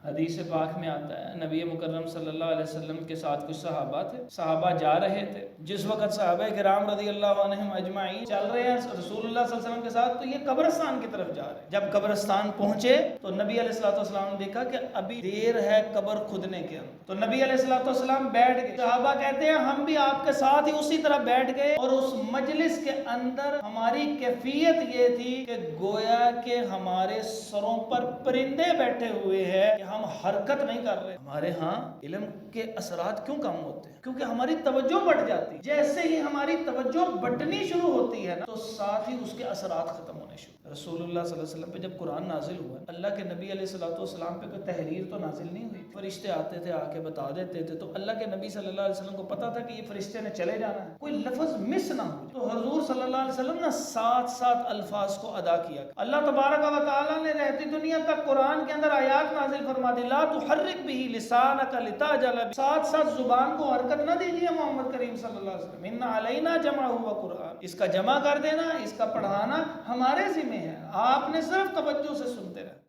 حدیث پاک میں آتا ہے نبی مکرم صلی اللہ علیہ وسلم کے ساتھ کچھ صحابہ تھے، صحابہ جا رہے تھے، جس وقت صحابہ کرام رضی اللہ عنہم اجمعین چل رہے ہیں رسول اللہ صلی اللہ علیہ وسلم کے ساتھ، تو یہ قبرستان کی طرف جا رہے ہیں۔ جب قبرستان پہنچے تو نبی علیہ السلام نے دیکھا کہ ابھی دیر ہے قبر کھودنے کے اندر، تو نبی علیہ السلام بیٹھ گئے۔ صحابہ کہتے ہیں ہم بھی آپ کے ساتھ ہی اسی طرح بیٹھ گئے، اور اس مجلس کے اندر ہماری کیفیت یہ تھی کہ گویا کہ ہمارے سروں پر پرندے بیٹھے ہوئے ہیں کہ ہم حرکت نہیں کر رہے۔ ہمارے ہاں علم کے اثرات کیوں کم ہوتے ہیں؟ کیونکہ ہماری توجہ بڑھ جاتی ہے۔ جیسے ہی ہماری توجہ بٹنی شروع ہوتی ہے نا تو ساتھ ہی اس کے اثرات ختم ہونے شروع۔ رسول اللہ صلی اللہ علیہ وسلم پہ جب قرآن نازل ہوا، اللہ کے نبی علیہ السلام پہ کوئی تحریر تو نازل نہیں ہوئی، فرشتے آتے تھے آ کے بتا دیتے تھے، تو اللہ کے نبی صلی اللہ علیہ وسلم کو پتا تھا کہ یہ فرشتے نے چلے جانا ہے، کوئی لفظ مس نہ ہو۔ تو حضور صلی اللہ علیہ وسلم نے ساتھ ساتھ الفاظ کو ادا کیا۔ اللہ تبارک و تعالیٰ نے رہتی دنیا تک قرآن کے اندر آیات نازل فرما دی، لا تحرک بہ لسانک لتعجل بہ، ساتھ ساتھ زبان کو حرکت نہ دیجیے محمد کریم صلی اللہ علیہ وسلم، ان علینا جمعہ و قرآن، اس کا جمع کر دینا، اس کا پڑھانا ہمارے ذمہ ہے، آپ نے صرف توجہ سے سنتے رہنا۔